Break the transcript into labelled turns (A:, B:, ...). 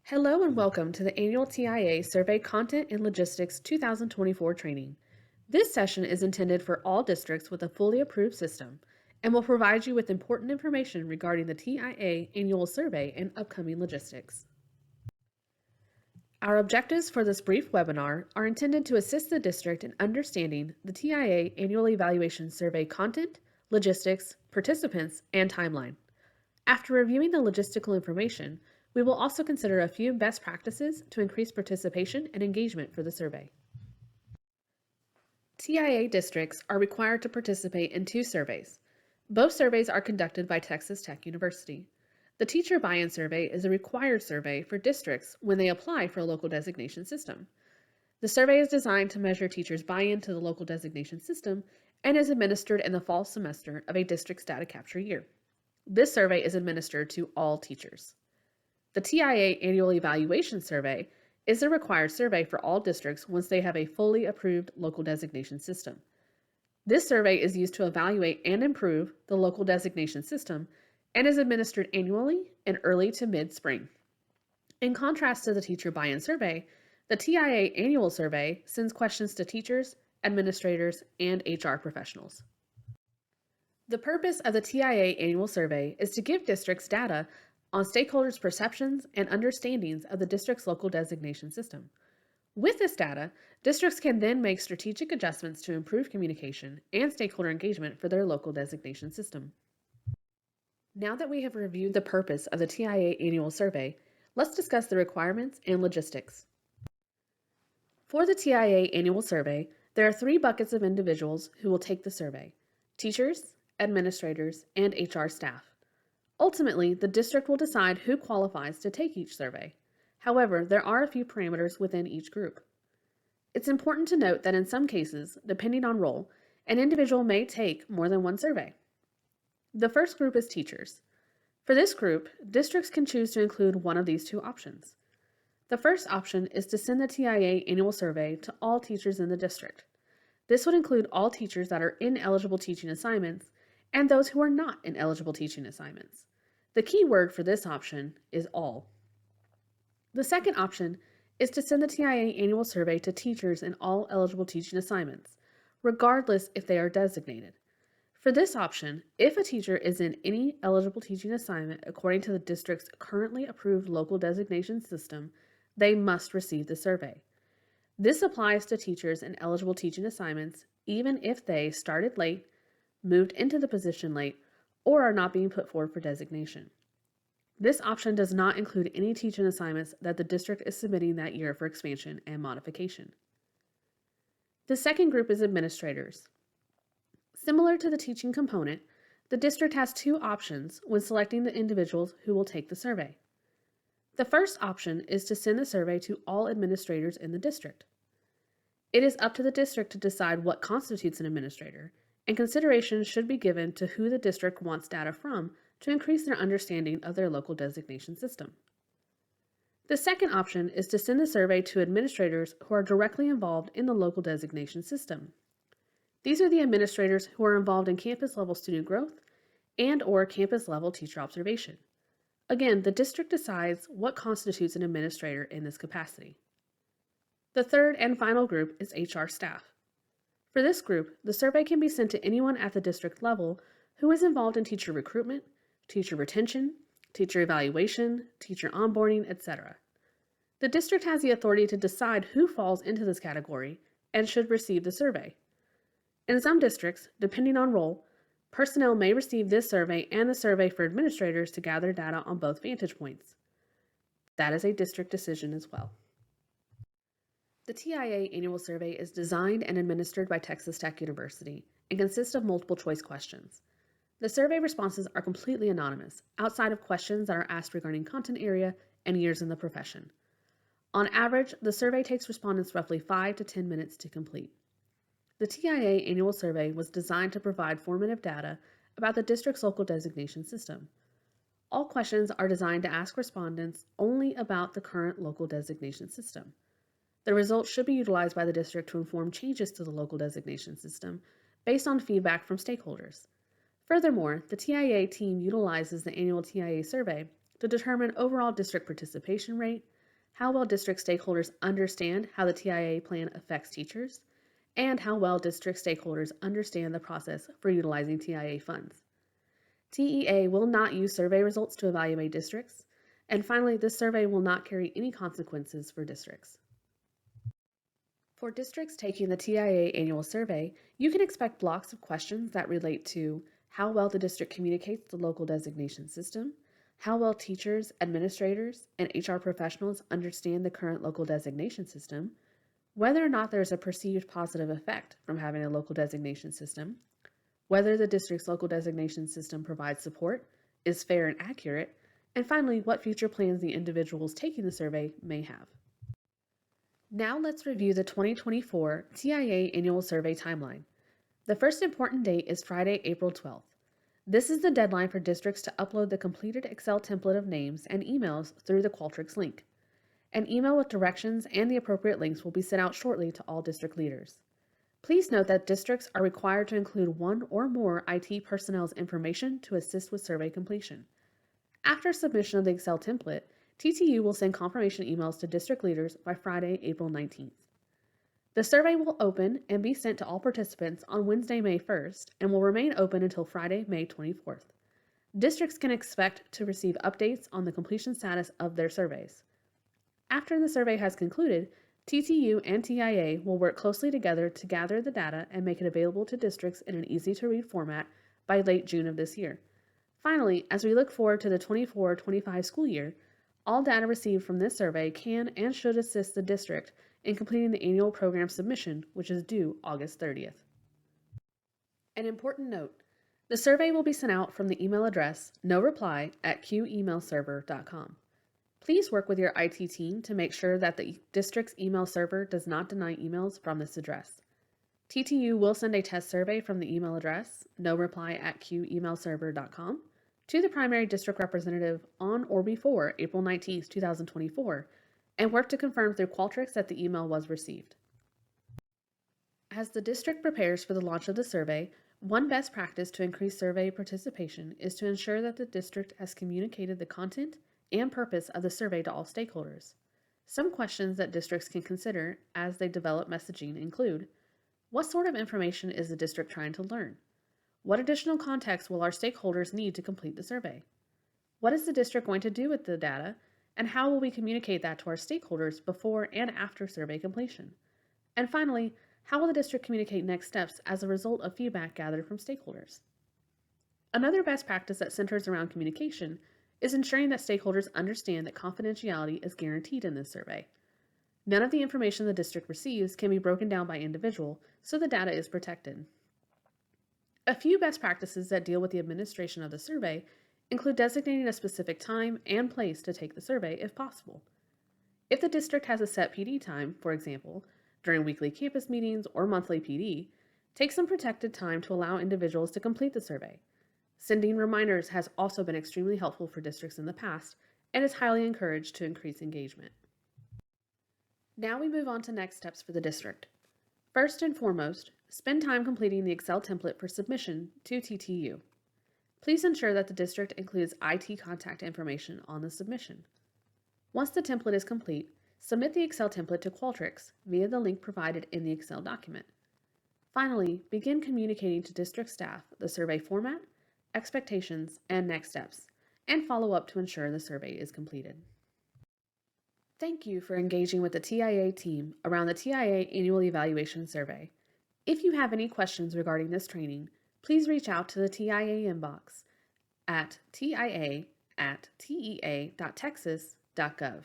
A: Hello and welcome to the annual TIA Survey Content and Logistics 2024 training. This session is intended for all districts with a fully approved system and will provide you with important information regarding the TIA annual survey and upcoming logistics. Our objectives for this brief webinar are intended to assist the district in understanding the TIA Annual Evaluation Survey content, logistics, participants, and timeline. After reviewing the logistical information, we will also consider a few best practices to increase participation and engagement for the survey. TIA districts are required to participate in two surveys. Both surveys are conducted by Texas Tech University. The Teacher Buy-in Survey is a required survey for districts when they apply for a local designation system. The survey is designed to measure teachers' buy-in to the local designation system and is administered in the fall semester of a district's data capture year. This survey is administered to all teachers. The TIA Annual Evaluation Survey is a required survey for all districts once they have a fully approved local designation system. This survey is used to evaluate and improve the local designation system and is administered annually in early to mid-spring. In contrast to the Teacher Buy-in Survey, the TIA Annual Survey sends questions to teachers, administrators, and HR professionals. The purpose of the TIA Annual Survey is to give districts data on stakeholders' perceptions and understandings of the district's local designation system. With this data, districts can then make strategic adjustments to improve communication and stakeholder engagement for their local designation system. Now that we have reviewed the purpose of the TIA Annual Survey, let's discuss the requirements and logistics. For the TIA Annual Survey, there are three buckets of individuals who will take the survey: teachers, administrators, and HR staff. Ultimately, the district will decide who qualifies to take each survey. However, there are a few parameters within each group. It's important to note that in some cases, depending on role, an individual may take more than one survey. The first group is teachers. For this group, districts can choose to include one of these two options. The first option is to send the TIA annual survey to all teachers in the district. This would include all teachers that are in eligible teaching assignments and those who are not in eligible teaching assignments. The key word for this option is all. The second option is to send the TIA annual survey to teachers in all eligible teaching assignments, regardless if they are designated. For this option, if a teacher is in any eligible teaching assignment according to the district's currently approved local designation system, they must receive the survey. This applies to teachers in eligible teaching assignments even if they started late, moved into the position late, or are not being put forward for designation. This option does not include any teaching assignments that the district is submitting that year for expansion and modification. The second group is administrators. Similar to the teaching component, the district has two options when selecting the individuals who will take the survey. The first option is to send the survey to all administrators in the district. It is up to the district to decide what constitutes an administrator, and consideration should be given to who the district wants data from to increase their understanding of their local designation system. The second option is to send the survey to administrators who are directly involved in the local designation system. These are the administrators who are involved in campus-level student growth and/or campus-level teacher observation. Again, the district decides what constitutes an administrator in this capacity. The third and final group is HR staff. For this group, the survey can be sent to anyone at the district level who is involved in teacher recruitment, teacher retention, teacher evaluation, teacher onboarding, etc. The district has the authority to decide who falls into this category and should receive the survey. In some districts, depending on role, personnel may receive this survey and the survey for administrators to gather data on both vantage points. That is a district decision as well. The TIA annual survey is designed and administered by Texas Tech University and consists of multiple choice questions. The survey responses are completely anonymous, outside of questions that are asked regarding content area and years in the profession. On average, the survey takes respondents roughly 5 to 10 minutes to complete. The TIA annual survey was designed to provide formative data about the district's local designation system. All questions are designed to ask respondents only about the current local designation system. The results should be utilized by the district to inform changes to the local designation system based on feedback from stakeholders. Furthermore, the TIA team utilizes the annual TIA survey to determine overall district participation rate, how well district stakeholders understand how the TIA plan affects teachers, and how well district stakeholders understand the process for utilizing TIA funds. TEA will not use survey results to evaluate districts, and finally, this survey will not carry any consequences for districts. For districts taking the TIA annual survey, you can expect blocks of questions that relate to how well the district communicates the local designation system, how well teachers, administrators, and HR professionals understand the current local designation system, whether or not there is a perceived positive effect from having a local designation system, whether the district's local designation system provides support, is fair and accurate, and finally, what future plans the individuals taking the survey may have. Now let's review the 2024 TIA Annual Survey timeline. The first important date is Friday, April 12th. This is the deadline for districts to upload the completed Excel template of names and emails through the Qualtrics link. An email with directions and the appropriate links will be sent out shortly to all district leaders. Please note that districts are required to include one or more IT personnel's information to assist with survey completion. After submission of the Excel template, TTU will send confirmation emails to district leaders by Friday, April 19th. The survey will open and be sent to all participants on Wednesday, May 1st, and will remain open until Friday, May 24th. Districts can expect to receive updates on the completion status of their surveys. After the survey has concluded, TTU and TIA will work closely together to gather the data and make it available to districts in an easy-to-read format by late June of this year. Finally, as we look forward to the 24-25 school year, all data received from this survey can and should assist the district in completing the annual program submission, which is due August 30th. An important note, the survey will be sent out from the email address noreply@qemailserver.com. Please work with your IT team to make sure that the district's email server does not deny emails from this address. TTU will send a test survey from the email address noreply@qemailserver.com to the primary district representative on or before April 19, 2024, and work to confirm through Qualtrics that the email was received. As the district prepares for the launch of the survey, one best practice to increase survey participation is to ensure that the district has communicated the content and purpose of the survey to all stakeholders. Some questions that districts can consider as they develop messaging include: what sort of information is the district trying to learn? What additional context will our stakeholders need to complete the survey? What is the district going to do with the data, and how will we communicate that to our stakeholders before and after survey completion? And finally, how will the district communicate next steps as a result of feedback gathered from stakeholders? Another best practice that centers around communication is ensuring that stakeholders understand that confidentiality is guaranteed in this survey. None of the information the district receives can be broken down by individual, so the data is protected. A few best practices that deal with the administration of the survey include designating a specific time and place to take the survey if possible. If the district has a set PD time, for example, during weekly campus meetings or monthly PD, take some protected time to allow individuals to complete the survey. Sending reminders has also been extremely helpful for districts in the past and is highly encouraged to increase engagement. Now we move on to next steps for the district. First and foremost, spend time completing the Excel template for submission to TTU. Please ensure that the district includes IT contact information on the submission. Once the template is complete, submit the Excel template to Qualtrics via the link provided in the Excel document. Finally, begin communicating to district staff the survey format, expectations, and next steps, and follow up to ensure the survey is completed. Thank you for engaging with the TIA team around the TIA Annual Evaluation Survey. If you have any questions regarding this training, please reach out to the TIA inbox at tia@tea.texas.gov.